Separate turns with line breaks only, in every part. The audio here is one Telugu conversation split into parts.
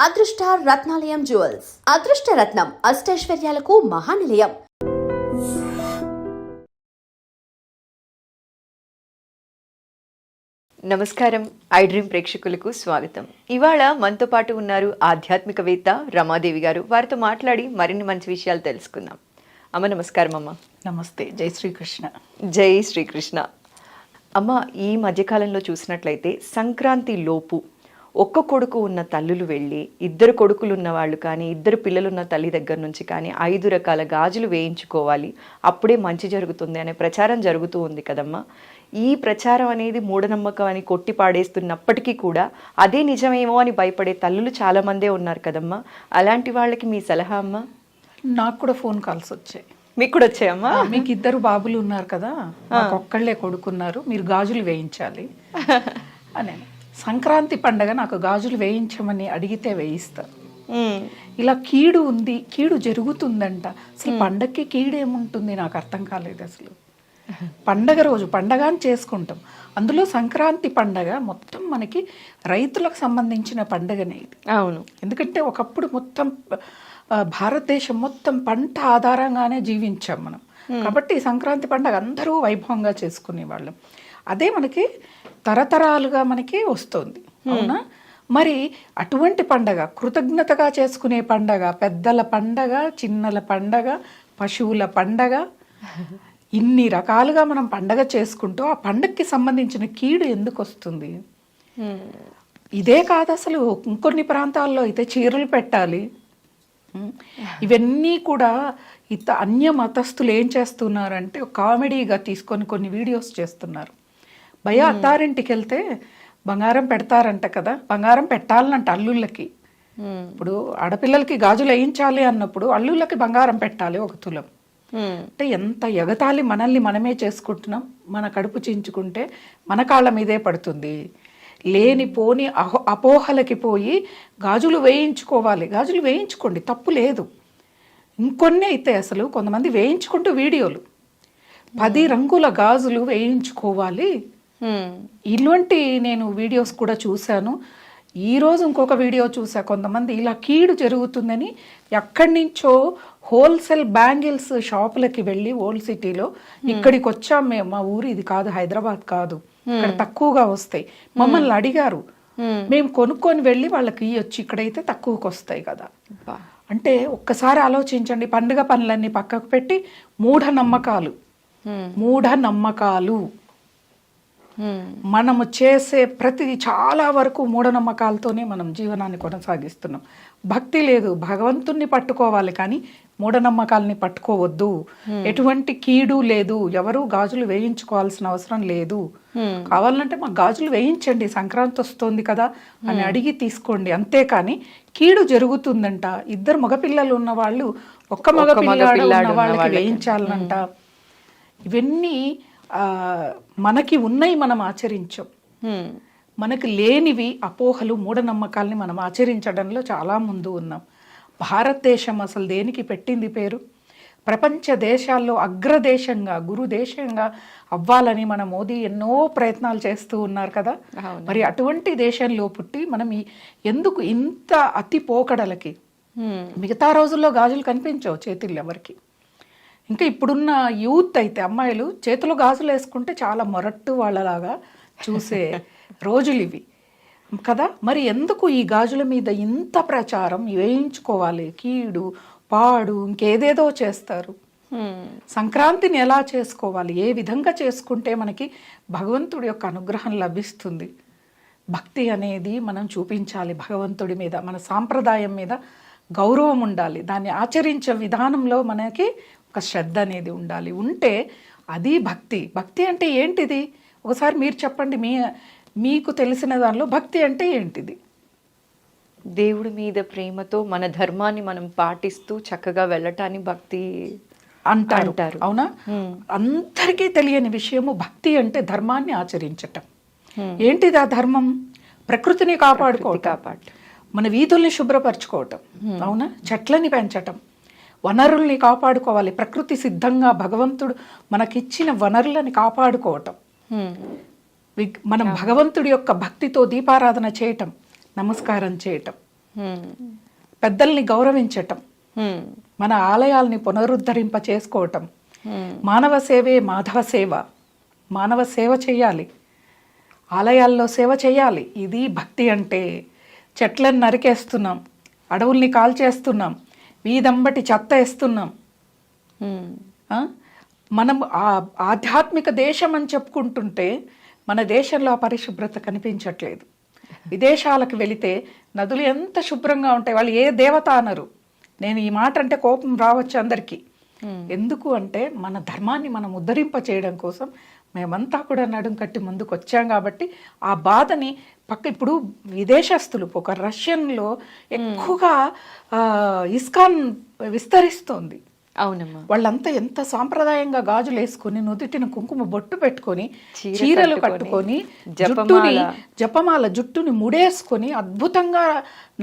అదృష్ట రత్నాలయం జ్యువెల్స్ అదృష్ట రత్నం అష్టైశ్వర్యాలకు మహానిలయం.
నమస్కారం. ఐ డ్రీమ్ ప్రేక్షకులకు స్వాగతం. ఇవాళ మనతో పాటు ఉన్నారు ఆధ్యాత్మికవేత్త రమాదేవి గారు. వారితో మాట్లాడి మరిన్ని మంచి విషయాలు తెలుసుకుందాం. అమ్మ నమస్కారం. అమ్మ
నమస్తే. జై శ్రీకృష్ణ.
జై శ్రీకృష్ణ. అమ్మ, ఈ మధ్యకాలంలో చూసినట్లయితే సంక్రాంతి లోపు ఒక్క కొడుకు ఉన్న తల్లులు వెళ్ళి ఇద్దరు కొడుకులు ఉన్న వాళ్ళు కానీ ఇద్దరు పిల్లలున్న తల్లి దగ్గర నుంచి కానీ 5 రకాల గాజులు వేయించుకోవాలి, అప్పుడే మంచి జరుగుతుంది అనే ప్రచారం జరుగుతూ ఉంది కదమ్మా. ఈ ప్రచారం అనేది మూఢనమ్మకం అని కొట్టి పాడేస్తున్నప్పటికీ కూడా అదే నిజమేమో అని భయపడే తల్లులు చాలామందే ఉన్నారు కదమ్మా. అలాంటి వాళ్ళకి మీ సలహా అమ్మా?
నాకు కూడా ఫోన్ కాల్స్ వచ్చాయి.
మీకు కూడా వచ్చాయమ్మా?
మీకు 2 బాబులు ఉన్నారు కదా, ఒక్కళ్ళే కొడుకున్నారు, మీరు గాజులు వేయించాలి అని. సంక్రాంతి పండగ నాకు గాజులు వేయించమని అడిగితే వేయిస్తారు. ఇలా కీడు ఉంది, కీడు జరుగుతుందంట. అసలు పండగకి కీడు ఏముంటుంది నాకు అర్థం కాలేదు అసలు. పండగ రోజు పండగ అని చేసుకుంటాం, అందులో సంక్రాంతి పండగ మొత్తం మనకి రైతులకు సంబంధించిన పండగనే ఇది.
అవును.
ఎందుకంటే ఒకప్పుడు మొత్తం భారతదేశం మొత్తం పంట ఆధారంగానే జీవించాం మనం. కాబట్టి సంక్రాంతి పండగ అందరూ వైభవంగా చేసుకునేవాళ్ళం. అదే మనకి తరతరాలుగా మనకి వస్తుంది, అవునా? మరి అటువంటి పండగ, కృతజ్ఞతగా చేసుకునే పండగ, పెద్దల పండగ, చిన్నల పండగ, పశువుల పండగ, ఇన్ని రకాలుగా మనం పండగ చేసుకుంటూ ఆ పండగకి సంబంధించిన కీడు ఎందుకు వస్తుంది? ఇదే కాదు అసలు, ఇంకొన్ని ప్రాంతాల్లో అయితే చీరలు పెట్టాలి. ఇవన్నీ కూడా అన్య మతస్థులు ఏం చేస్తున్నారంటే కామెడీగా తీసుకొని కొన్ని వీడియోస్ చేస్తున్నారు. భయ అత్తారింటికి వెళ్తే బంగారం పెడతారంట కదా, బంగారం పెట్టాలనంట అల్లుళ్ళకి. ఇప్పుడు ఆడపిల్లలకి గాజులు వేయించాలి అన్నప్పుడు అల్లుళ్ళకి బంగారం పెట్టాలి 1 తులం. అంటే ఎంత ఎగతాళి! మనల్ని మనమే చేసుకుంటున్నాం. మన కడుపు చించుకుంటే మన కాళ్ళ మీదే పడుతుంది. లేని పోని అపోహలకి పోయి గాజులు వేయించుకోవాలి. గాజులు వేయించుకోండి, తప్పు లేదు. ఇంకొన్ని అయితే అసలు కొంతమంది వేయించుకుంటూ వీడియోలు 10 రంగుల గాజులు వేయించుకోవాలి. ఇలాంటి నేను వీడియోస్ కూడా చూశాను. ఈరోజు ఇంకొక వీడియో చూసా, కొంతమంది ఇలా కీడు జరుగుతుందని ఎక్కడి నుంచో హోల్సేల్ బ్యాంగిల్స్ షాపులకి వెళ్ళి ఓల్డ్ సిటీలో ఇక్కడికి వచ్చాం మేము, మా ఊరు ఇది కాదు, హైదరాబాద్ కాదు, ఇక్కడ తక్కువగా వస్తాయి. మమ్మల్ని అడిగారు, మేము కొనుక్కొని వెళ్ళి వాళ్ళకి ఇవ్వచ్చు, ఇక్కడైతే తక్కువకి వస్తాయి కదా. అంటే ఒక్కసారి ఆలోచించండి. పండుగ పనులన్నీ పక్కకు పెట్టి మూఢనమ్మకాలు మనము చేసే ప్రతిదీ చాలా వరకు మూఢనమ్మకాలతోనే మనం జీవనాన్ని కొనసాగిస్తున్నాం. భక్తి లేదు, భగవంతుణ్ణి పట్టుకోవాలి కానీ మూఢనమ్మకాలని పట్టుకోవద్దు. ఎటువంటి కీడు లేదు, ఎవరు గాజులు వేయించుకోవాల్సిన అవసరం లేదు. కావాలంటే మాకు గాజులు వేయించండి, సంక్రాంతి వస్తుంది కదా అని అడిగి తీసుకోండి. అంతేకాని కీడు జరుగుతుందంట, 2 మగపిల్లలు ఉన్న వాళ్ళు ఒక్క మగపిల్లాడు ఉన్న వాళ్ళకి వేయించాలంట. ఇవన్నీ మనకి ఉన్నాయి, మనం ఆచరించాం. మనకి లేనివి అపోహలు, మూఢనమ్మకాల్ని మనం ఆచరించడంలో చాలా ముందు ఉన్నాం. భారతదేశం అసలు దేనికి పెట్టింది పేరు? ప్రపంచ దేశాల్లో అగ్రదేశంగా, గురు దేశంగా అవ్వాలని మన మోదీ ఎన్నో ప్రయత్నాలు చేస్తూ ఉన్నారు కదా. మరి అటువంటి దేశంలో పుట్టి మనం ఎందుకు ఇంత అతి పోకడలకి? మిగతా రోజుల్లో గాజులు కనిపించవు చేతుల్లో ఎవరికి. ఇంకా ఇప్పుడున్న యూత్ అయితే అమ్మాయిలు చేతిలో గాజులు వేసుకుంటే చాలా మొరట్టు వాళ్ళలాగా చూసే రోజులు ఇవి కదా. మరి ఎందుకు ఈ గాజుల మీద ఇంత ప్రచారం? వేయించుకోవాలి, కీడు పాడు ఇంకేదేదో చేస్తారు. సంక్రాంతిని ఎలా చేసుకోవాలి, ఏ విధంగా చేసుకుంటే మనకి భగవంతుడి యొక్క అనుగ్రహం లభిస్తుంది? భక్తి అనేది మనం చూపించాలి భగవంతుడి మీద, మన సాంప్రదాయం మీద గౌరవం ఉండాలి. దాన్ని ఆచరించే విధానంలో మనకి ఒక శ్రద్ధ అనేది ఉండాలి. ఉంటే అది భక్తి. భక్తి అంటే ఏంటిది? ఒకసారి మీరు చెప్పండి, మీకు తెలిసిన దానిలో భక్తి అంటే ఏంటిది?
దేవుడి మీద ప్రేమతో మన ధర్మాన్ని మనం పాటిస్తూ చక్కగా వెళ్ళటాన్ని భక్తి
అంటారు. అవునా? అందరికీ తెలియని విషయము భక్తి అంటే ధర్మాన్ని ఆచరించటం. ఏంటిది ఆ ధర్మం? ప్రకృతిని కాపాడుకోవటం, మన వీధుల్ని శుభ్రపరచుకోవటం, అవునా? చెట్లని పెంచటం, వనరుల్ని కాపాడుకోవాలి. ప్రకృతి సిద్ధంగా భగవంతుడు మనకిచ్చిన వనరులని కాపాడుకోవటం. మనం భగవంతుడి యొక్క భక్తితో దీపారాధన చేయటం, నమస్కారం చేయటం, పెద్దల్ని గౌరవించటం, మన ఆలయాల్ని పునరుద్ధరింప చేసుకోవటం, మానవ సేవే మాధవ సేవ, మానవ సేవ చేయాలి, ఆలయాల్లో సేవ చేయాలి. ఇది భక్తి అంటే. చెట్లను నరికేస్తున్నాం, అడవుల్ని కాల్చేస్తున్నాం, వీధంబటి చెత్త వేస్తున్నాం. మనం ఆధ్యాత్మిక దేశం అని చెప్పుకుంటుంటే మన దేశంలో ఆ పరిశుభ్రత కనిపించట్లేదు. విదేశాలకు వెళితే నదులు ఎంత శుభ్రంగా ఉంటాయి, వాళ్ళు ఏ దేవత అనరు. నేను ఈ మాట అంటే కోపం రావచ్చు అందరికీ. ఎందుకు అంటే మన ధర్మాన్ని మనం ఉద్ధరింప చేయడం కోసం మేమంతా కూడా నడుం కట్టి ముందుకు వచ్చాం కాబట్టి ఆ బాధని ఇప్పుడు విదేశస్తులు ఒక రష్యన్లో ఎక్కువగా ఇస్కాన్ విస్తరిస్తోంది.
అవునమ్మా.
వాళ్ళంతా ఎంత సాంప్రదాయంగా గాజులు వేసుకొని నుదుటిన కుంకుమ బొట్టు పెట్టుకొని చీరలు కట్టుకొని జపమాల జుట్టుని ముడేసుకొని అద్భుతంగా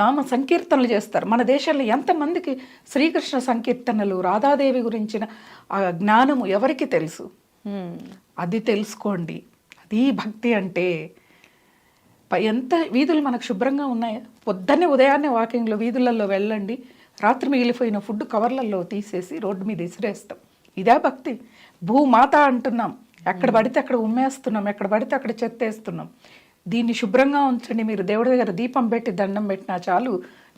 నామ సంకీర్తనలు చేస్తారు. మన దేశంలో ఎంతమందికి శ్రీకృష్ణ సంకీర్తనలు, రాధాదేవి గురించిన జ్ఞానము ఎవరికి తెలుసు? అది తెలుసుకోండి. అది భక్తి అంటే. ఎంత వీధులు మనకు శుభ్రంగా ఉన్నాయా? పొద్దున్నే ఉదయాన్నే వాకింగ్లో వీధులలో వెళ్ళండి, రాత్రి మిగిలిపోయిన ఫుడ్ కవర్లలో తీసేసి రోడ్డు మీద విసిరేస్తాం. ఇదే భక్తి. భూమాత అంటున్నాం, ఎక్కడ పడితే అక్కడ ఉమ్మేస్తున్నాం, ఎక్కడ పడితే అక్కడ చెత్తేస్తున్నాం. దీన్ని శుభ్రంగా ఉంచండి. మీరు దేవుడి దగ్గర దీపం పెట్టి దండం పెట్టినా చాలు,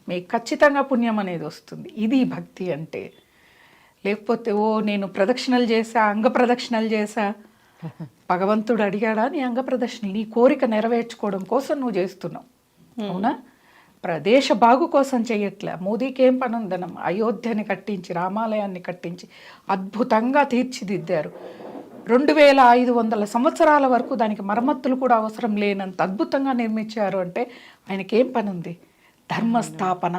మీకు ఖచ్చితంగా పుణ్యం అనేది వస్తుంది. ఇది భక్తి అంటే. లేకపోతే నేను ప్రదక్షిణలు చేశా, అంగ ప్రదక్షిణలు చేశా, భగవంతుడు అడిగాడా నీ అంగ ప్రదక్షిణలు? నీ కోరిక నెరవేర్చుకోవడం కోసం నువ్వు చేస్తున్నావు, అవునా? ప్రదేశ బాగు కోసం చెయ్యట్లే. మోదీకి ఏం పని ఉందనం? అయోధ్యని కట్టించి, రామాలయాన్ని కట్టించి అద్భుతంగా తీర్చిదిద్దారు. 2500 సంవత్సరాల వరకు దానికి మరమ్మతులు కూడా అవసరం లేనంత అద్భుతంగా నిర్మించారు. అంటే ఆయనకేం పని ఉంది? ధర్మస్థాపన.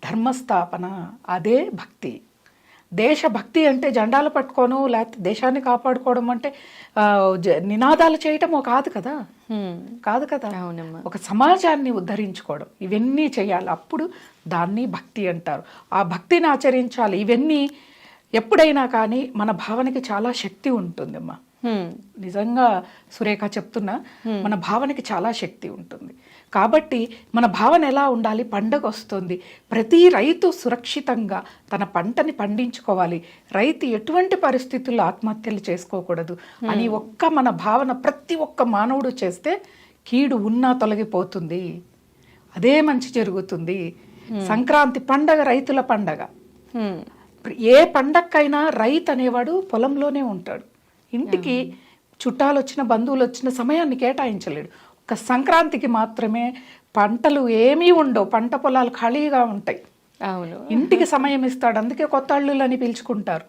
ధర్మస్థాపన అదే భక్తి. దేశభక్తి అంటే జెండాలు పట్టుకోను, లేకపోతే దేశాన్ని కాపాడుకోవడం అంటే నినాదాలు చేయటమో కాదు కదా. కాదు కదా. ఒక సమాజాన్ని ఉద్ధరించుకోవడం, ఇవన్నీ చేయాలి. అప్పుడు దాన్ని భక్తి అంటారు. ఆ భక్తిని ఆచరించాలి. ఇవన్నీ ఎప్పుడైనా కానీ మన భావనకి చాలా శక్తి ఉంటుందమ్మా. నిజంగా సురేఖ చెప్తున్నా, మన భావనకి చాలా శక్తి ఉంటుంది. కాబట్టి మన భావన ఎలా ఉండాలి? పండగ వస్తుంది, ప్రతి రైతు సురక్షితంగా తన పంటని పండించుకోవాలి, రైతు ఎటువంటి పరిస్థితుల్లో ఆత్మహత్యలు చేసుకోకూడదు అని మన భావన ప్రతి ఒక్క మానవుడు చేస్తే కీడు ఉన్నా తొలగిపోతుంది, అదే మంచి జరుగుతుంది. సంక్రాంతి పండగ రైతుల పండగ. ఏ పండగకైనా రైతు అనేవాడు పొలంలోనే ఉంటాడు. ఇంటికి చుట్టాలు వచ్చిన, బంధువులు వచ్చిన సమయాన్ని కేటాయించలేడు. ఒక సంక్రాంతికి మాత్రమే పంటలు ఏమీ ఉండవు, పంట పొలాలు ఖాళీగా ఉంటాయి.
అవును,
ఇంటికి సమయం ఇస్తాడు. అందుకే కొత్త అల్లుళ్ళు అని పిలుచుకుంటారు.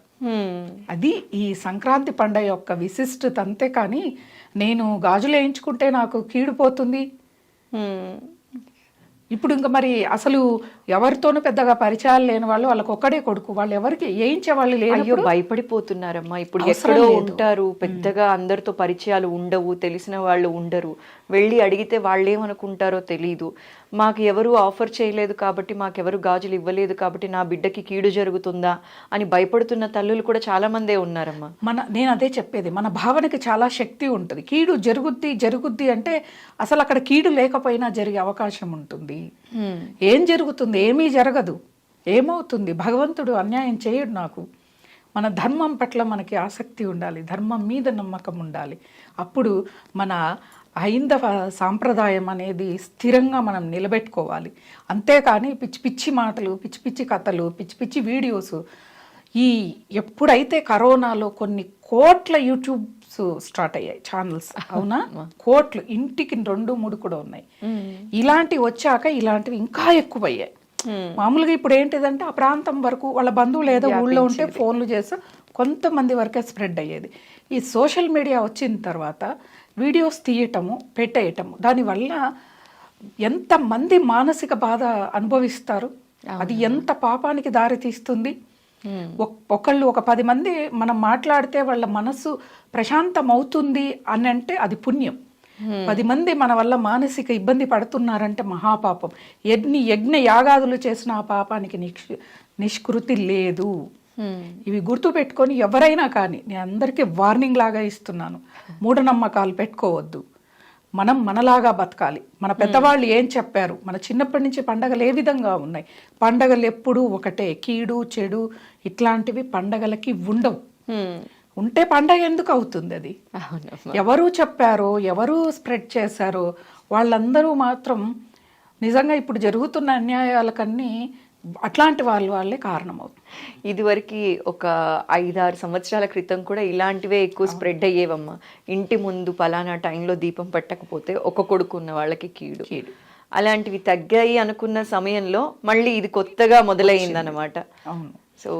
అది ఈ సంక్రాంతి పండుగ యొక్క విశిష్టత. అంతే కానీ నేను గాజులు వేయించుకుంటే నాకు కీడిపోతుంది. ఇప్పుడు ఇంకా మరి అసలు ఎవరితోనూ పెద్దగా పరిచయాలు లేని వాళ్ళు, వాళ్ళకి ఒక్కడే కొడుకు, వాళ్ళు ఎవరికి వేయించే వాళ్ళు లేదు,
భయపడిపోతున్నారమ్మా. ఇప్పుడు ఎక్కడో ఉంటారు, పెద్దగా అందరితో పరిచయాలు ఉండవు, తెలిసిన వాళ్ళు ఉండరు. వెళ్ళి అడిగితే వాళ్ళేమనుకుంటారో తెలీదు. మాకు ఎవరు ఆఫర్ చేయలేదు కాబట్టి, మాకెవరు గాజులు ఇవ్వలేదు కాబట్టి నా బిడ్డకి కీడు జరుగుతుందా అని భయపడుతున్న తల్లులు కూడా చాలా మందే ఉన్నారమ్మా.
నేను అదే చెప్పేది, మన భావనకి చాలా శక్తి ఉంటుంది. కీడు జరుగుద్ది అంటే అసలు అక్కడ కీడు లేకపోయినా జరిగే అవకాశం ఉంటుంది. ఏం జరుగుతుంది? ఏమీ జరగదు. ఏమవుతుంది? భగవంతుడు అన్యాయం చేయడు నాకు. మన ధర్మం పట్ల మనకి ఆసక్తి ఉండాలి, ధర్మం మీద నమ్మకం ఉండాలి. అప్పుడు మన హైందవ సాంప్రదాయం అనేది స్థిరంగా మనం నిలబెట్టుకోవాలి. అంతేకాని పిచ్చి పిచ్చి మాటలు, పిచ్చి పిచ్చి కథలు, పిచ్చి పిచ్చి వీడియోస్. ఎప్పుడైతే కరోనాలో కొన్ని కోట్ల యూట్యూబ్స్ స్టార్ట్ అయ్యాయి, ఛానల్స్, అవునా, కోట్లు, ఇంటికి 2-3 కూడా ఉన్నాయి. ఇలాంటివి వచ్చాక ఇలాంటివి ఇంకా ఎక్కువయ్యాయి. మామూలుగా ఇప్పుడు ఏంటిదంటే ఆ ప్రాంతం వరకు వాళ్ళ బంధువులు ఏదో ఊళ్ళో ఉంటే ఫోన్లు చేసి కొంతమంది వరకే స్ప్రెడ్ అయ్యేది. ఈ సోషల్ మీడియా వచ్చిన తర్వాత వీడియోస్ తీయటము, పెట్టేయటము, దానివల్ల ఎంతమంది మానసిక బాధ అనుభవిస్తారు, అది ఎంత పాపానికి దారి తీస్తుంది. ఒక 10 మంది మనం మాట్లాడితే వాళ్ళ మనసు ప్రశాంతం అవుతుంది అని అంటే అది పుణ్యం. 10 మంది మన వల్ల మానసిక ఇబ్బంది పడుతున్నారంటే మహాపాపం. ఎన్ని యజ్ఞ యాగాదులు చేసిన ఆ పాపానికి నిష్కృతి లేదు. ఇవి గుర్తు పెట్టుకొని ఎవరైనా కానీ, నేను అందరికీ వార్నింగ్ లాగా ఇస్తున్నాను, మూఢనమ్మకాలు పెట్టుకోవద్దు. మనం మనలాగా బతకాలి. మన పెద్దవాళ్ళు ఏం చెప్పారు, మన చిన్నప్పటి నుంచి పండగలు ఏ విధంగా ఉన్నాయి, పండగలు ఎప్పుడూ ఒకటే, కీడు చెడు ఇట్లాంటివి పండగలకి ఉండవు. ఉంటే పండగ ఎందుకు అవుతుంది? అది ఎవరు చెప్పారో, ఎవరు స్ప్రెడ్ చేశారో వాళ్ళందరూ మాత్రం నిజంగా ఇప్పుడు జరుగుతున్న అన్యాయాలకన్నీ అట్లాంటి వాళ్ళే కారణమవుతుంది.
ఇదివరకు ఒక 5-6 సంవత్సరాల క్రితం కూడా ఇలాంటివే ఎక్కువ స్ప్రెడ్ అయ్యేవమ్మా. ఇంటి ముందు పలానా టైంలో దీపం పెట్టకపోతే ఒక కొడుకు ఉన్న వాళ్ళకి కీడు. అలాంటివి తగ్గాయి అనుకున్న సమయంలో మళ్ళీ ఇది కొత్తగా మొదలైందన్నమాట.
అవును.
సో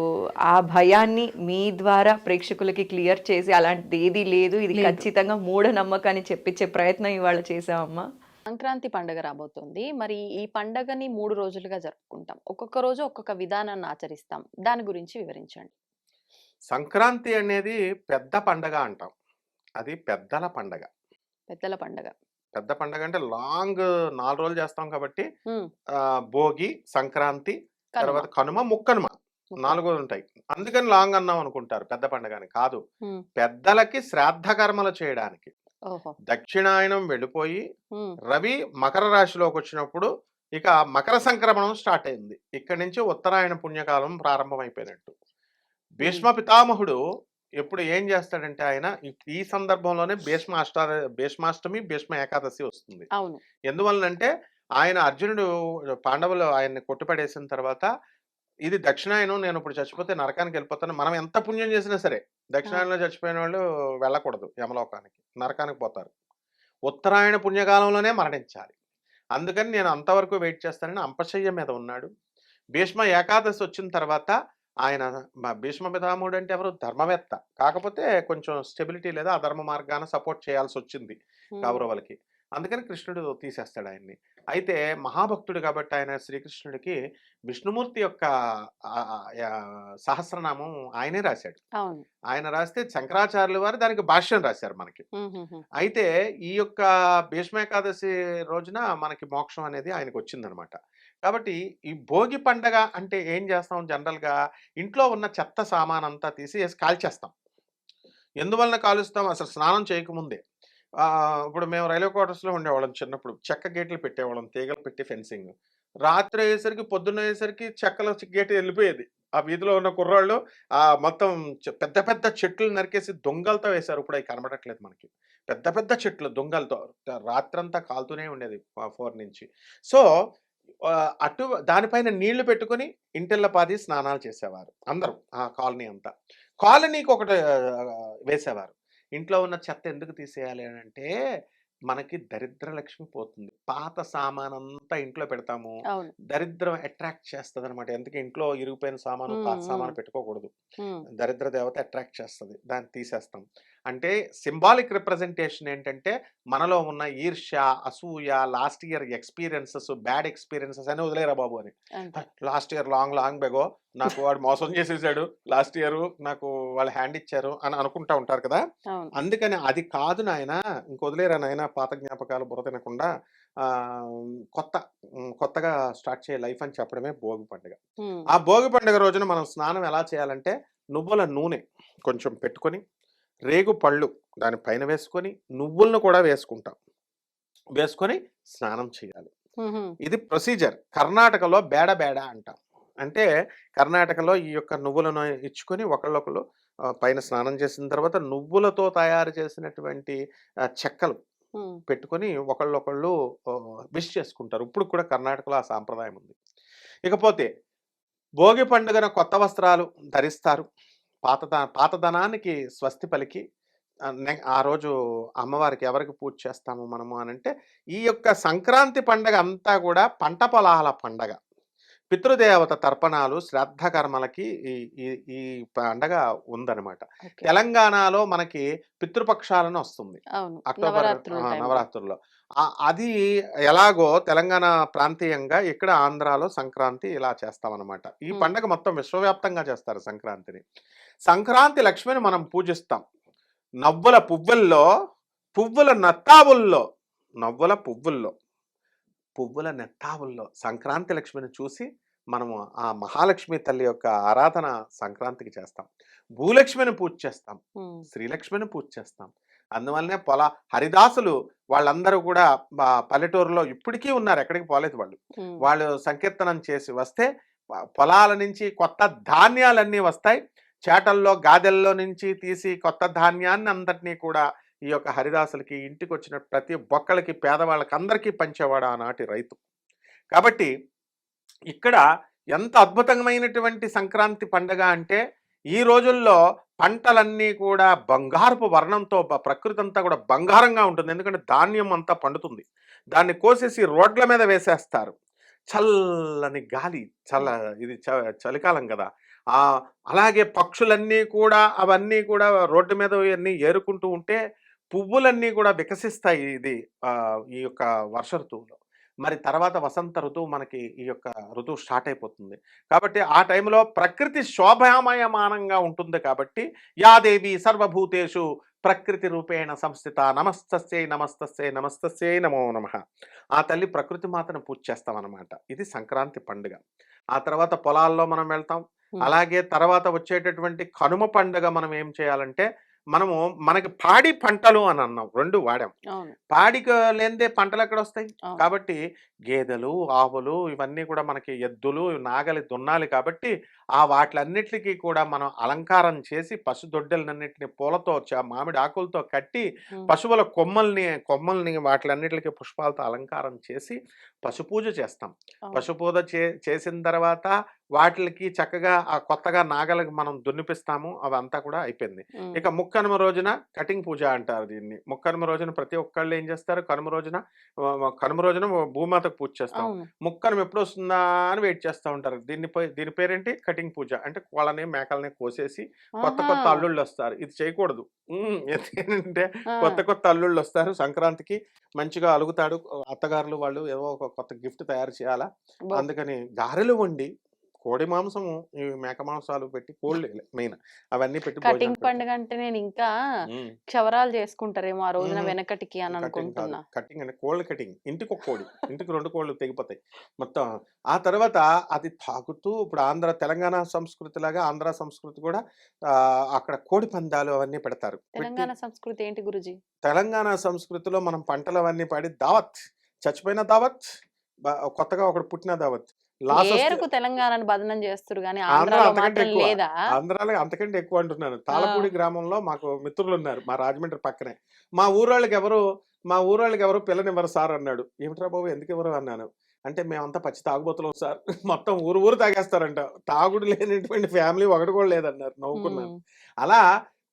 ఆ భయాన్ని మీ ద్వారా ప్రేక్షకులకి క్లియర్ చేసి అలాంటిది ఏది లేదు, ఇది ఖచ్చితంగా మూఢనమ్మకాన్ని చెప్పించే ప్రయత్నం ఇవాళ చేసామమ్మా.
సంక్రాంతి పండుగ రాబోతోంది. మరి ఈ పండగని 3 రోజులుగా జరుపుకుంటాం. ఒక్కొక్క రోజు ఒక్కొక్క విధానాన్ని ఆచరిస్తాం. దాని గురించి వివరించండి.
సంక్రాంతి అనేది పెద్ద పండగ అంటాం. అది పెద్దల పండగ.
పెద్దల పండగ.
పెద్ద పండగ అంటే లాంగ్ 4 రోజులు చేస్తాం కాబట్టి
ఉమ్,
భోగి, సంక్రాంతి,
కనుమ.
తర్వాత కనుమ, ముక్కనుమ 4 ఉంటాయి. అందుకని లాంగ్ అన్నాం అనుకుంటారు పెద్ద పండగ అని. కాదు,
ఉమ్,
పెద్దలకి శ్రాద్ధ కర్మలు చేయడానికి.
ఓహో.
దక్షిణాయనం వెళ్ళిపోయి
ఉమ్,
రవి మకర రాశిలోకి వచ్చినప్పుడు ఇక మకర సంక్రమణం స్టార్ట్ అయింది. ఇక్కడి నుంచి ఉత్తరాయణ పుణ్యకాలం ప్రారంభమైపోయినట్టు. భీష్మ పితామహుడు ఎప్పుడు ఏం చేస్తాడంటే ఆయన ఈ సందర్భంలోనే భీష్మాష్టమి, భీష్మ ఏకాదశి వస్తుంది.
అవును.
ఎందువలనంటే ఆయన అర్జునుడు పాండవులు ఆయన్ని కొట్టుపడేసిన తర్వాత ఇది దక్షిణాయనం, నేను ఇప్పుడు చచ్చిపోతే నరకానికి వెళ్ళిపోతాను. మనం ఎంత పుణ్యం చేసినా సరే దక్షిణాయనంలో చచ్చిపోయిన వాళ్ళు వెళ్ళకూడదు యమలోకానికి, నరకానికి పోతారు. ఉత్తరాయణ పుణ్యకాలంలోనే మరణించాలి. అందుకని నేను అంతవరకు వెయిట్ చేస్తానని అంపశయ్య మీద ఉన్నాడు. భీష్మ ఏకాదశి వచ్చిన తర్వాత ఆయన భీష్మ పితామహుడు అంటే ఎవరు? ధర్మవేత్త. కాకపోతే కొంచెం స్టెబిలిటీ లేదా అధర్మ మార్గాన సపోర్ట్ చేయాల్సి వచ్చింది కౌరవులకి. అందుకని కృష్ణుడు తీసేస్తాడు ఆయన్ని. అయితే మహాభక్తుడు కాబట్టి ఆయన శ్రీకృష్ణుడికి విష్ణుమూర్తి యొక్క సహస్రనామం ఆయనే రాశాడు.
అవును.
ఆయన రాస్తే శంకరాచార్యుల వారు దానికి భాష్యం రాశారు మనకి. అయితే ఈ యొక్క భీష్మేకాదశి రోజున మనకి మోక్షం అనేది ఆయనకు వచ్చిందనమాట. కాబట్టి ఈ భోగి పండగ అంటే ఏం చేస్తాం? జనరల్గా ఇంట్లో ఉన్న చెత్త సామాన్ అంతా తీసి కాల్చేస్తాం. ఎందువలన కాలుస్తాం? అసలు స్నానం చేయకముందే. ఇప్పుడు మేము రైల్వే క్వార్టర్స్లో ఉండేవాళ్ళం చిన్నప్పుడు. చెక్క గేట్లు పెట్టేవాళ్ళం, తీగలు పెట్టి ఫెన్సింగ్. రాత్రి అయ్యేసరికి, పొద్దున్న అయ్యేసరికి చెక్కల గేటు వెళ్ళిపోయేది. ఆ వీధిలో ఉన్న కుర్రాళ్ళు మొత్తం పెద్ద పెద్ద చెట్లు నరికేసి దొంగలతో వేశారు. ఇప్పుడు అవి కనబడట్లేదు మనకి. పెద్ద పెద్ద చెట్లు దొంగలతో రాత్రంతా కాలుతూనే ఉండేది 4 నుంచి. సో అటు దానిపైన నీళ్లు పెట్టుకుని ఇంటిళ్ళ పాది స్నానాలు చేసేవారు అందరూ, ఆ కాలనీ అంతా. కాలనీకి ఒకటి వేసేవారు. ఇంట్లో ఉన్న చెత్త ఎందుకు తీసేయాలి అని అంటే మనకి దరిద్ర లక్ష్మి పోతుంది. పాత సామానంతా ఇంట్లో పెడతాము,
అవును.
దరిద్రం అట్రాక్ట్ చేస్తుంది అనమాట. ఎందుకు ఇంట్లో ఇరిగిపోయిన సామాను, పాత సామాను పెట్టుకోకూడదు. దరిద్ర దేవత అట్రాక్ట్ చేస్తుంది, దాన్ని తీసేస్తాం. అంటే సింబాలిక్ రిప్రజెంటేషన్ ఏంటంటే మనలో ఉన్న ఈర్ష్య, అసూయ, last year experiences, bad experiences అని వదిలేరా బాబు అని. లాస్ట్ ఇయర్ లాంగ్ బెగో నాకు వాడు మోసం చేసేసాడు, లాస్ట్ ఇయర్ నాకు వాళ్ళు హ్యాండ్ ఇచ్చారు అని అనుకుంటా ఉంటారు కదా.
అవును.
అందుకని అది కాదు నాయన, ఇంకొదిలేరా నాయన పాత జ్ఞాపకాలు బుర్ర తినకుండా కొత్తగా స్టార్ట్ చేయ లైఫ్ అని చెప్పడమే భోగి పండుగ. ఆ భోగి పండుగ రోజున మనం స్నానం ఎలా చేయాలంటే నువ్వుల నూనె కొంచెం పెట్టుకొని, రేగు పళ్ళు దానిపైన వేసుకొని, నువ్వులను కూడా వేసుకొని స్నానం చేయాలి. ఇది ప్రొసీజర్. కర్ణాటకలో బేడ అంటాం. అంటే కర్ణాటకలో ఈ యొక్క నువ్వులను ఇచ్చుకొని ఒకళ్ళొకళ్ళు పైన స్నానం చేసిన తర్వాత నువ్వులతో తయారు చేసినటువంటి చెక్కలు పెట్టుకొని ఒకళ్ళొకళ్ళు విష్ చేసుకుంటారు. ఇప్పుడు కూడా కర్ణాటకలో ఆ సాంప్రదాయం ఉంది. ఇకపోతే భోగి పండుగన కొత్త వస్త్రాలు ధరిస్తారు. పాతదనానికి స్వస్తి పలికి ఆ రోజు అమ్మవారికి ఎవరికి పూజ చేస్తాము మనము అనంటే ఈ యొక్క సంక్రాంతి పండగ అంతా కూడా పంట పొలాల పండగ. పితృదేవత తర్పణాలు, శ్రాద్ధ కర్మలకి ఈ పండగ ఉందన్నమాట. తెలంగాణలో మనకి పితృపక్షాలను వస్తుంది అక్టోబర్ నవరాత్రుల్లో. అది ఎలాగో తెలంగాణ ప్రాంతీయంగా, ఇక్కడ ఆంధ్రాలో సంక్రాంతి ఇలా చేస్తామన్నమాట. ఈ పండగ మొత్తం విశ్వవ్యాప్తంగా చేస్తారు సంక్రాంతిని. సంక్రాంతి లక్ష్మిని మనం పూజిస్తాం. నవ్వుల నెత్తావుల్లో సంక్రాంతి లక్ష్మిని చూసి మనము ఆ మహాలక్ష్మి తల్లి యొక్క ఆరాధన సంక్రాంతికి చేస్తాం. భూలక్ష్మిని పూజ చేస్తాం, శ్రీలక్ష్మిని పూజ చేస్తాం. అందువల్లనే హరిదాసులు వాళ్ళందరూ కూడా పల్లెటూరులో ఇప్పటికీ ఉన్నారు, ఎక్కడికి పోలేదు వాళ్ళు. వాళ్ళు సంకీర్తనం చేసి వస్తే పొలాల నుంచి కొత్త ధాన్యాలన్నీ వస్తాయి, చేటల్లో గాదెల్లో నుంచి తీసి కొత్త ధాన్యాన్ని అంతటినీ కూడా ఈ యొక్క హరిదాసులకి ఇంటికి వచ్చిన ప్రతి బొక్కలకి పేదవాళ్ళకి అందరికీ పంచేవాడు ఆనాటి రైతు. కాబట్టి ఇక్కడ ఎంత అద్భుతమైనటువంటి సంక్రాంతి పండుగ అంటే, ఈ రోజుల్లో పంటలన్నీ కూడా బంగారపు వర్ణంతో ప్రకృతి అంతా కూడా బంగారంగా ఉంటుంది. ఎందుకంటే ధాన్యం అంతా పండుతుంది, దాన్ని కోసేసి రోడ్ల మీద వేసేస్తారు. చల్లని గాలి, ఇది చలికాలం కదా. అలాగే పక్షులన్నీ కూడా అవన్నీ కూడా రోడ్డు మీద అన్నీ ఏరుకుంటూ ఉంటే పువ్వులన్నీ కూడా వికసిస్తాయి ఈ యొక్క వర్ష ఋతువులో. మరి తర్వాత వసంత ఋతువు మనకి ఈ యొక్క ఋతువు స్టార్ట్ అయిపోతుంది. కాబట్టి ఆ టైంలో ప్రకృతి శోభామయమానంగా ఉంటుంది. కాబట్టి యాదేవి సర్వభూతేషు ప్రకృతి రూపేణ సంస్థిత నమస్తస్యై నమస్తస్యై నమస్తస్యై నమో నమః. ఆ తల్లి ప్రకృతి మాతను పూజ చేస్తామన్నమాట. ఇది సంక్రాంతి పండుగ. ఆ తర్వాత పొలాల్లో మనం వెళ్తాం. అలాగే తర్వాత వచ్చేటటువంటి కనుమ పండుగ మనం ఏం చేయాలంటే, మనకి పాడి పంటలు అని అన్నాం, రెండు వాడాం. పాడికి లేనిదే పంటలు ఎక్కడ వస్తాయి? కాబట్టి గేదెలు, ఆవులు ఇవన్నీ కూడా మనకి ఎద్దులు, నాగలి దున్నాలి. కాబట్టి వాటిలన్నిటికీ కూడా మనం అలంకారం చేసి పశుదొడ్డలన్నింటినీ పూలతో మామిడి ఆకులతో కట్టి పశువుల కొమ్మల్ని వాటిలన్నిటికీ పుష్పాలతో అలంకారం చేసి పశుపూజ చేస్తాం. పశుపూజ చేసిన తర్వాత వాటికి చక్కగా కొత్తగా నాగలికి మనం దున్నిపిస్తాము. అవంతా కూడా అయిపోయింది. ఇక ముక్కనుమ రోజున కటింగ్ పూజ అంటారు దీన్ని. ముక్కనుమ రోజున ప్రతి ఒక్కళ్ళు ఏం చేస్తారు, కనుమ రోజున భూమాతకు పూజ చేస్తాం. ముక్కనుమ ఎప్పుడు వస్తుందా అని వెయిట్ చేస్తూ ఉంటారు. దీని పేరేంటి? కటింగ్ పూజ. అంటే కోళ్ళని మేకల్ని కోసేసి కొత్త అల్లుళ్ళు వస్తారు. ఇది చేయకూడదు. ఎందుకంటే కొత్త అల్లుళ్ళు వస్తారు సంక్రాంతికి, మంచిగా అలుగుతాడు అత్తగారులు, వాళ్ళు ఏవో ఒక కొత్త గిఫ్ట్ తయారు చేయాలా. అందుకని గారెలు వండి కోడి మాంసము, ఈ మేక మాంసాలు పెట్టి, కోళ్ళు మెయిన్ అవన్నీ పెట్టి
కటింగ్ పండుగ అంటే నేను ఇంకా క్షవరాలు చేసుకుంటారేమో ఆ రోజున వెనకటికి అని అనుకుంటున్నా.
కటింగ్ అంటే కోళ్ళ కటింగ్. ఇంటికి ఒక కోడి, ఇంటికి 2 కోళ్ళు తెగిపోతాయి మొత్తం. ఆ తర్వాత అది తాగుతూ, ఇప్పుడు తెలంగాణ సంస్కృతి లాగా ఆంధ్ర సంస్కృతి కూడా అక్కడ కోడి పందాలు అవన్నీ పెడతారు.
తెలంగాణ సంస్కృతి ఏంటి గురుజీ?
తెలంగాణ సంస్కృతిలో మనం పంటలు అవన్నీ పాడి దావత్, చచ్చిపోయిన దావత్, కొత్తగా ఒకటి పుట్టిన దావత్.
తెలంగాణను బదనం చేస్తారు కానీ
ఆంధ్రాలో అంతకంటే ఎక్కువ అంటున్నాను. తాళపూడి గ్రామంలో మాకు మిత్రులు ఉన్నారు, మా రాజమండ్రి పక్కనే. మా ఊరోళ్ళకి ఎవరు పిల్లనివ్వరు సార్ అన్నాడు. ఏమిట్రా బాబు ఎందుకు ఎవరు అన్నాను. అంటే మేమంతా పచ్చి తాగుబోతున్నాం సార్, మొత్తం ఊరు తాగేస్తారంట, తాగుడు లేనటువంటి ఫ్యామిలీ ఒకటి కూడా లేదన్నారు. నవ్వుకున్నాను. అలా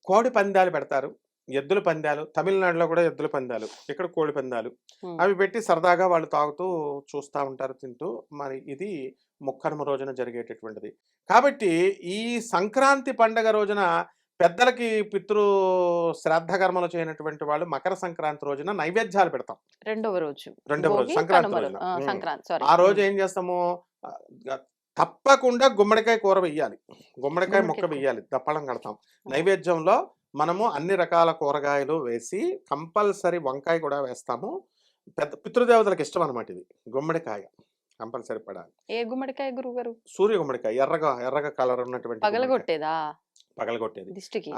కోడి పందాలు పెడతారు, ఎద్దుల పందాలు. తమిళనాడులో కూడా ఎద్దుల పందాలు, ఇక్కడ కోడి పందాలు. అవి పెట్టి సరదాగా వాళ్ళు తాగుతూ చూస్తూ ఉంటారు, తింటూ. మరి ఇది ముక్కనుమ రోజున జరిగేటటువంటిది. కాబట్టి ఈ సంక్రాంతి పండగ రోజున పెద్దలకి పితృ శ్రాద్ధ కర్మలు చేయనటువంటి వాళ్ళు మకర సంక్రాంతి రోజున నైవేద్యాలు పెడతాం.
రెండవ రోజు
సంక్రాంతి రోజున. ఆ రోజు ఏం చేస్తాము, తప్పకుండా గుమ్మడికాయ కూర వెయ్యాలి, గుమ్మడికాయ ముక్క వెయ్యాలి, దప్పడం కడతాం. నైవేద్యంలో మనము అన్ని రకాల కూరగాయలు వేసి కంపల్సరీ వంకాయ కూడా వేస్తాము. పితృదేవతలకు ఇష్టం అనమాట ఇది. గుమ్మడికాయ కంపల్సరీ పడాలి.
ఏ గుమ్మడికాయ గురుగారు?
సూర్య గుమ్మడికాయ, ఎర్రగా కలర్ ఉన్నటువంటి పగలగొట్టేది దిష్టికి.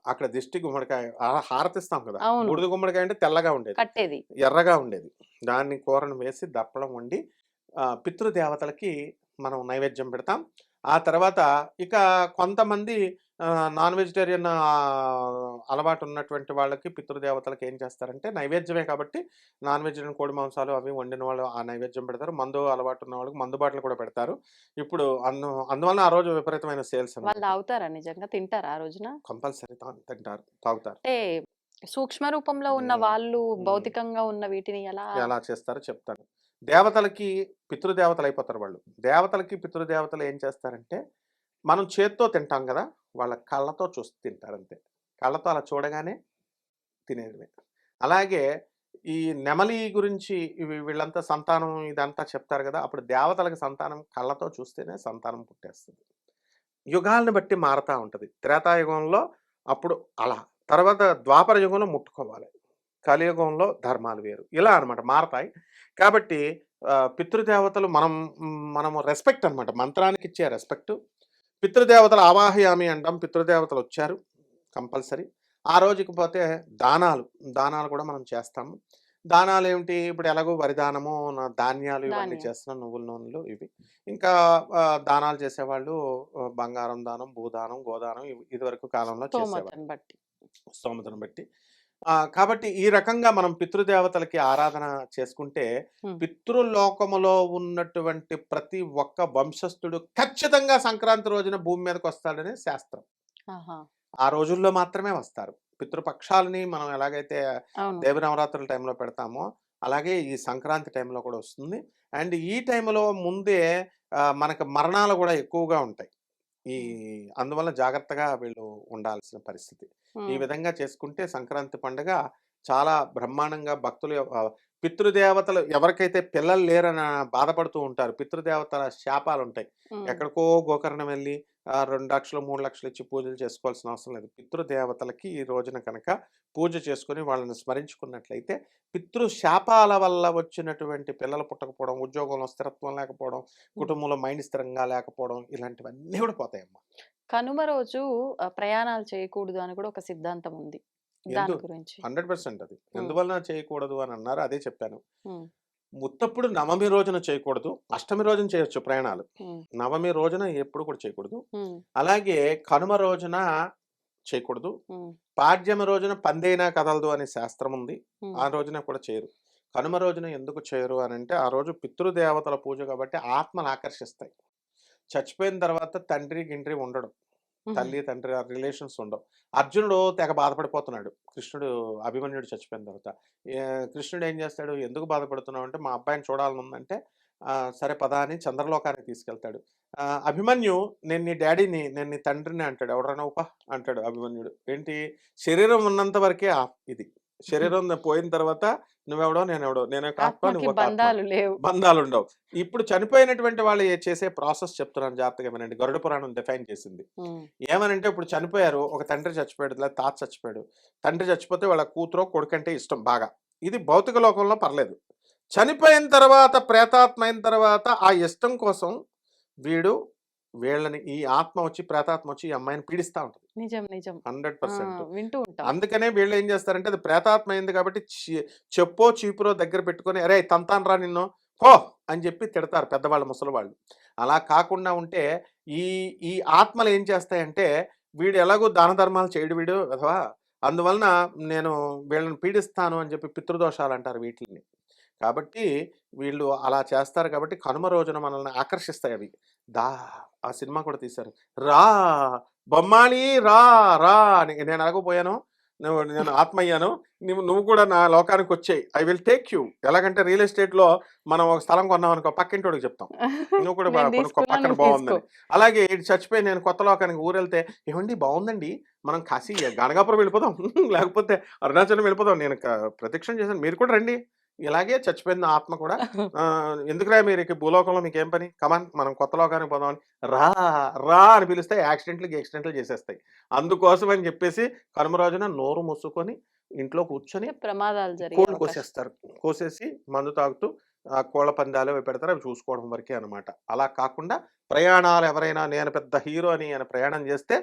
అక్కడ దిష్టి గుమ్మడికాయ హారతిస్తాం కదా. బూడిద గుమ్మడికాయ అంటే తెల్లగా ఉండేది, ఎర్రగా ఉండేది. దాన్ని కూరను వేసి దప్పడం వండి పితృదేవతలకి మనం నైవేద్యం పెడతాం. ఆ తర్వాత ఇక కొంతమంది నాన్ వెజిటేరియన్ అలవాటు ఉన్నటువంటి వాళ్ళకి, పితృదేవతలకి ఏం చేస్తారంటే, నైవేద్యమే కాబట్టి నాన్ వెజిటేరియన్ కోడి మాంసాలు అవి వండిన వాళ్ళు ఆ నైవేద్యం పెడతారు. మందు అలవాటు ఉన్న వాళ్ళకి మందు బాటలు కూడా పెడతారు. ఇప్పుడు అందువల్ల ఆ రోజు విపరీతమైన సేల్స్.
వాళ్ళు తాగుతారా? నిజంగా తింటారా ఆ రోజున?
కంపల్సరీ తింటారు, తాగుతారు.
అంటే సూక్ష్మ రూపంలో ఉన్న వాళ్ళు భౌతికంగా ఉన్న వీటిని ఎలా
చేస్తారో చెప్తాను. దేవతలకి పితృదేవతలు అయిపోతారు వాళ్ళు. దేవతలకి పితృదేవతలు ఏం చేస్తారంటే, మనం చేత్తో తింటాం కదా, వాళ్ళ కళ్ళతో చూసి తింటారంతే. కళ్ళతో అలా చూడగానే తినేది. అలాగే ఈ నెమలి గురించి వీళ్ళంతా సంతానం ఇదంతా చెప్తారు కదా, అప్పుడు దేవతలకు సంతానం కళ్ళతో చూస్తేనే సంతానం పుట్టేస్తుంది. యుగాలను బట్టి మారుతూ ఉంటుంది. త్రేతాయుగంలో అప్పుడు అలా, తర్వాత ద్వాపర యుగంలో ముట్టుకోవాలి, కలియుగంలో ధర్మాలు వేరు, ఇలా అనమాట మారతాయి. కాబట్టి పితృదేవతలు మనము రెస్పెక్ట్ అనమాట, మంత్రానికి ఇచ్చే రెస్పెక్ట్. పితృదేవతలు ఆవాహయామి అంటాం, పితృదేవతలు వచ్చారు కంపల్సరీ. ఆ రోజుకి పోతే దానాలు కూడా మనం చేస్తాము. దానాలు ఏమిటి, ఇప్పుడు ఎలాగో వరిదానము, ధాన్యాలు ఇవన్నీ
ధాన్యం.
చేస్తున్నాం, నువ్వుల నూనెలు ఇవి. ఇంకా దానాలు చేసేవాళ్ళు బంగారం దానం, భూదానం, గోదానం ఇదివరకు కాలంలో చేసేవాళ్ళు
స్తోమతను బట్టి.
స్తోమతను బట్టి. కాబట్టి ఈ రకంగా మనం పితృదేవతలకి ఆరాధన చేసుకుంటే పితృలోకములో ఉన్నటువంటి ప్రతి ఒక్క వంశస్థుడు ఖచ్చితంగా సంక్రాంతి రోజున భూమి మీదకి వస్తాడని శాస్త్రం.
ఆహా.
ఆ రోజుల్లో మాత్రమే వస్తారు. పితృపక్షాలని మనం ఎలాగైతే
అవును.
దేవి నవరాత్రుల టైంలో పెడతామో అలాగే ఈ సంక్రాంతి టైంలో కూడా వస్తుంది. అండ్ ఈ టైంలో ముందే మనకు మరణాలు కూడా ఎక్కువగా ఉంటాయి. అందువల్ల జాగ్రత్తగా వీళ్ళు ఉండాల్సిన పరిస్థితి. ఈ విధంగా చేసుకుంటే సంక్రాంతి పండుగ చాలా బ్రహ్మాండంగా భక్తులు పితృదేవతలు ఎవరికైతే పిల్లలు లేరని బాధపడుతూ ఉంటారు, పితృదేవతల శాపాలు ఉంటాయి. ఎక్కడికో గోకర్ణం వెళ్ళి 2 లక్షలు 3 లక్షలు ఇచ్చి పూజలు చేసుకోవాల్సిన అవసరం లేదు. పితృదేవతలకి ఈ రోజున కనుక పూజ చేసుకుని వాళ్ళని స్మరించుకున్నట్లయితే పితృశాపాల వల్ల వచ్చినటువంటి పిల్లలు పుట్టకపోవడం, ఉద్యోగంలో స్థిరత్వం లేకపోవడం, కుటుంబంలో మైండ్ స్థిరంగా లేకపోవడం ఇలాంటివన్నీ కూడా పోతాయమ్మా.
కనుమ రోజు ప్రయాణాలు చేయకూడదు అని కూడా ఒక సిద్ధాంతం ఉంది. దాని గురించి
100% అది ఎందువలన చేయకూడదు అని అన్నారు, అదే చెప్పాను. ముత్తప్పుడు నవమి రోజున చేయకూడదు, అష్టమి రోజున చేయొచ్చు ప్రయాణాలు. నవమి రోజున ఎప్పుడు కూడా చేయకూడదు. అలాగే కనుమ రోజున చేయకూడదు. పాడ్యమి రోజున పందైనా కదలదు అనే శాస్త్రం ఉంది, ఆ రోజున కూడా చేయరు. కనుమ రోజున ఎందుకు చేయరు అని అంటే ఆ రోజు పితృదేవతల పూజ కాబట్టి ఆత్మలు ఆకర్షిస్తాయి. చచ్చిపోయిన తర్వాత తండ్రి గిండ్రి ఉండడు, తల్లి తండ్రి రిలేషన్స్ ఉండవు. అర్జునుడు తెగ బాధపడిపోతున్నాడు కృష్ణుడు అభిమన్యుడు చచ్చిపోయిన తర్వాత. కృష్ణుడు ఏం చేస్తాడు, ఎందుకు బాధపడుతున్నావు అంటే మా అబ్బాయిని చూడాలని ఉందంటే సరే పదా అని చంద్రలోకానికి తీసుకెళ్తాడు. అభిమన్యు నేను నీ డాడీని, నేను నీ తండ్రిని అంటాడు. ఎవడన్నా ఉప అంటాడు అభిమన్యుడు. ఏంటి, శరీరం ఉన్నంత వరకే ఇది, శరీరం పోయిన తర్వాత నువ్వెవడో నేనెవడో, నేను ఆత్మ నువ్వు బంధాలు ఉండవు. ఇప్పుడు చనిపోయినటువంటి వాళ్ళు చేసే ప్రాసెస్ చెప్తున్నాను జాగ్రత్తగా వినండి. గరుడ పురాణం డిఫైన్ చేసింది ఏమనంటే, ఇప్పుడు చనిపోయారు, ఒక తండ్రి చచ్చిపోయాడు లేదా తాత చచ్చిపోయాడు. తండ్రి చచ్చిపోతే వాళ్ళ కూతురో కొడుకంటే ఇష్టం బాగా, ఇది భౌతిక లోకంలో పర్లేదు. చనిపోయిన తర్వాత ప్రేతాత్మ అయిన తర్వాత ఆ ఇష్టం కోసం వీళ్ళని ఈ ఆత్మ వచ్చి ప్రేతాత్మ వచ్చి ఈ అమ్మాయిని పీడిస్తూ ఉంటుంది.
నిజం నిజం
100%.
వింటూ ఉంటాం.
అందుకనే వీళ్ళు ఏం చేస్తారంటే అది ప్రేతాత్మ అయింది కాబట్టి చెప్పో చీపురో దగ్గర పెట్టుకొని అరే తంతాను రా నిన్ను హో అని చెప్పి తిడతారు పెద్దవాళ్ళు ముసలివాళ్ళు. అలా కాకుండా ఉంటే ఈ ఆత్మలు ఏం చేస్తాయంటే, వీడు ఎలాగో దాన ధర్మాలు చేయడు వీడు అథవా, అందువలన నేను వీళ్ళని పీడిస్తాను అని చెప్పి పితృదోషాలు అంటారు వీటిని. కాబట్టి వీళ్ళు అలా చేస్తారు కాబట్టి కనుమ రోజున మనల్ని ఆకర్షిస్తాయి అవి. ఆ సినిమా కూడా తీశారు, రా బొమ్మాలి రా రా అని. నేను అలాగపోయాను, నేను ఆత్మ అయ్యాను, నువ్వు కూడా నా లోకానికి వచ్చాయి, ఐ విల్ టేక్ యూ. ఎలాగంటే రియల్ ఎస్టేట్లో మనం ఒక స్థలం కొన్నాం అనుకో, పక్కింటోడికి చెప్తాం నువ్వు కూడా కొనుక్కో పక్కన బాగుందని. అలాగే చచ్చిపోయి నేను కొత్త లోకానికి ఊరెళ్తే, ఏమండి బాగుందండి మనం కాశీ గణగాపురం వెళ్ళిపోదాం లేకపోతే అరుణాచలం వెళ్ళిపోదాం, నేను ప్రత్యక్షం చేశాను మీరు కూడా రండి. ఇలాగే చచ్చిపోయిన ఆత్మ కూడా ఎందుకురా మీరు భూలోకంలో మీకేం పని, కమాన్ మనం కొత్త లోకానికి పోదామని రా రా అని పిలిస్తే యాక్సిడెంట్లు చేసేస్తాయి. అందుకోసం అని చెప్పేసి కనుమ రోజున నోరు మూసుకొని ఇంట్లో కూర్చొని
ప్రమాదాలు
కోళ్ళు కోసేస్తారు. కోసేసి మందు తాగుతూ కోళ్ళ పందాలు అవి పెడతారు, అవి చూసుకోవడం వరకే అనమాట. అలా కాకుండా ప్రయాణాలు ఎవరైనా నేను పెద్ద హీరో అని ఆయన ప్రయాణం చేస్తే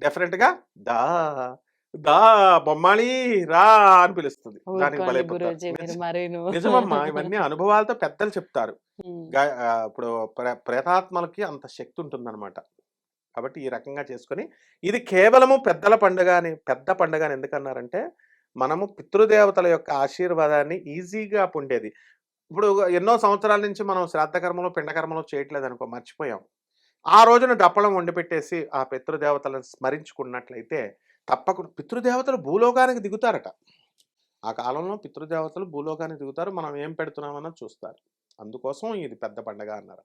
డెఫినెట్గా దా బొమ్మాళి రా అని పిలుస్తుంది. దానికి నిజమమ్మా, ఇవన్నీ అనుభవాలతో పెద్దలు చెప్తారు. ఇప్పుడు ప్రేతాత్మలకి అంత శక్తి ఉంటుందన్నమాట. కాబట్టి ఈ రకంగా చేసుకొని ఇది కేవలము పెద్దల పండుగ అని, పెద్ద పండుగ అని ఎందుకన్నారంటే మనము పితృదేవతల యొక్క ఆశీర్వాదాన్ని ఈజీగా పొందేది. ఇప్పుడు ఎన్నో సంవత్సరాల నుంచి మనం శ్రాద్ధకర్మలు పిండకర్మలు చేయట్లేదు అనుకో, మర్చిపోయాం. ఆ రోజున దప్పడం వండి పెట్టేసి ఆ పితృదేవతలను స్మరించుకున్నట్లయితే తప్పకుండా పితృదేవతలు భూలోకానికి దిగుతారట. ఆ కాలంలో పితృదేవతలు భూలోకానికి దిగుతారు, మనం ఏం పెడుతున్నామన్నది చూస్తారు. అందుకోసం ఇది పెద్ద పండుగ అన్నారు.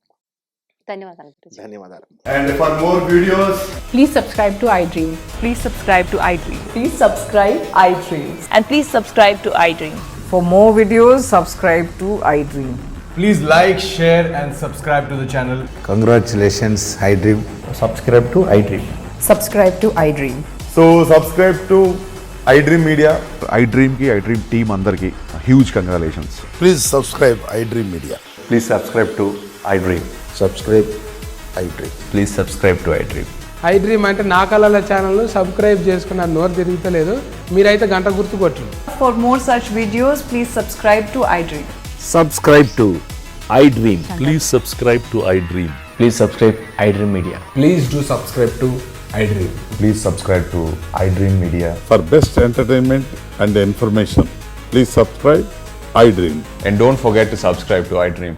ధన్యవాదాలు.
And for more videos,
please subscribe to iDream.
Please subscribe to iDream.
Please subscribe iDream.
And please subscribe to iDream.
For more videos, subscribe to iDream.
please like, share and subscribe to the channel.
Congratulations, iDream.
Subscribe to iDream.
Subscribe to iDream.
So subscribe to iDream Media.
iDream ki iDream team andarki huge congratulations.
Please subscribe iDream Media.
Please subscribe to iDream.
Subscribe iDream.
Please subscribe to iDream. I dream అంటే నా కళల ఛానల్ను సబ్స్క్రైబ్ చేసుకున్న నోరు తిరుగుతలేదు, మీరైతే గంట గుర్తు కొట్టండి.
For more such videos, please subscribe to iDream.
Subscribe to iDream.
Please subscribe to iDream.
Please subscribe iDream Media.
Please do subscribe to iDream.
Please subscribe to iDream Media.
For best entertainment and information, please subscribe iDream.
And don't forget to subscribe to iDream.